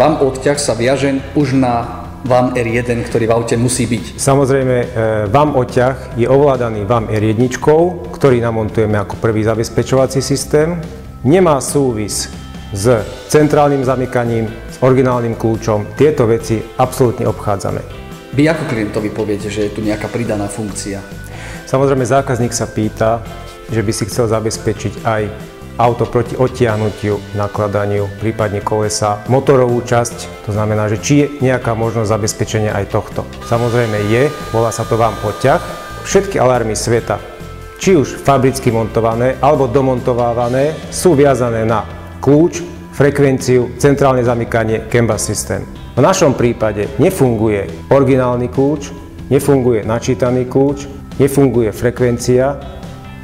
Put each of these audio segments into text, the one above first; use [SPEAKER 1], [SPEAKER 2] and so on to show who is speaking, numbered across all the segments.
[SPEAKER 1] vám odťah sa viaže už na VAM R1, ktorý v aute musí byť.
[SPEAKER 2] Samozrejme, VAM odťah je ovládaný VAM R1, ktorý namontujeme ako prvý zabezpečovací systém. Nemá súvis s centrálnym zamykaním, s originálnym kľúčom. Tieto veci absolútne obchádzame.
[SPEAKER 1] Vy ako klientovi poviete, že je tu nejaká pridaná funkcia?
[SPEAKER 2] Samozrejme, zákazník sa pýta, že by si chcel zabezpečiť aj auto proti odtiahnutiu, nakladaniu, prípadne kolesa, motorovú časť, to znamená, že či je nejaká možnosť zabezpečenia aj tohto. Samozrejme je, volá sa to VAM odťah. Všetky alarmy sveta, či už fabricky montované alebo domontovávané, sú viazané na kľúč, frekvenciu, centrálne zamykanie, CAN bus systém. V našom prípade nefunguje originálny kľúč, nefunguje načítaný kľúč, nefunguje frekvencia,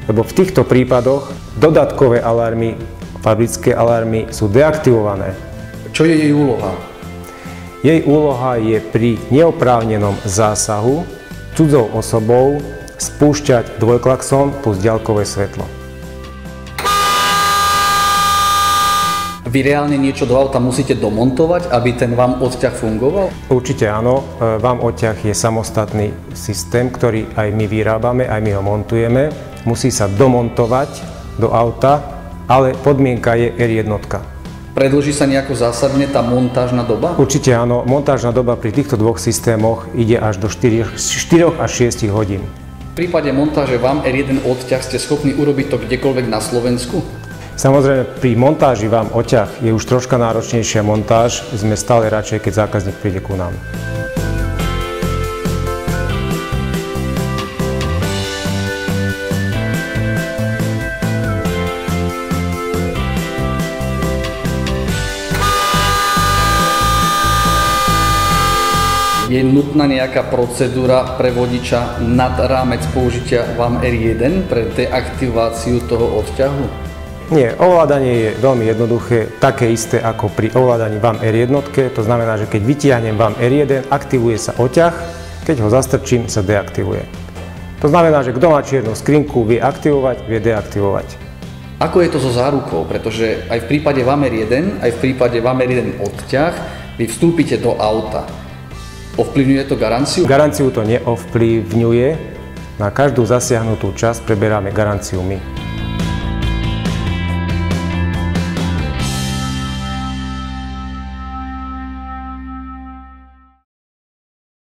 [SPEAKER 2] lebo v týchto prípadoch dodatkové alarmy, fabrické alarmy sú deaktivované.
[SPEAKER 1] Čo je jej úloha?
[SPEAKER 2] Jej úloha je pri neoprávnenom zásahu cudzou osobou spúšťať dvojklaxon plus ďalkové svetlo.
[SPEAKER 1] Vy reálne niečo do auta musíte domontovať, aby ten VAM odťah fungoval?
[SPEAKER 2] Určite áno. VAM odťah je samostatný systém, ktorý aj my vyrábame, aj my ho montujeme. Musí sa domontovať do auta, ale podmienka je R1.
[SPEAKER 1] Predĺží sa nejako zásadne tá montážna doba?
[SPEAKER 2] Určite áno. Montážna doba pri týchto dvoch systémoch ide až do 4 až 6 hodín.
[SPEAKER 1] V prípade montáže VAM R1 odťah ste schopní urobiť to kdekoľvek na Slovensku?
[SPEAKER 2] Samozrejme, pri montáži VAM odťah je už troška náročnejšia montáž. Sme stále radšej, keď zákazník príde ku nám.
[SPEAKER 1] Je nutná nejaká procedúra pre vodiča nad rámec použitia VAM R1 pre deaktiváciu toho odťahu?
[SPEAKER 2] Nie, ovládanie je veľmi jednoduché, také isté ako pri ovládaní VAM R1, to znamená, že keď vytiahnem VAM R1, aktivuje sa odťah, keď ho zastrčím, sa deaktivuje. To znamená, že kto má čiernu skrinku, vie aktivovať, vie deaktivovať.
[SPEAKER 1] Ako je to so zárukou? Pretože aj v prípade VAM R1, aj v prípade VAM R1 odťah, vy vstúpite do auta. Ovplyvňuje to garanciu?
[SPEAKER 2] Garanciu to neovplyvňuje, na každú zasiahnutú časť preberáme garanciu my.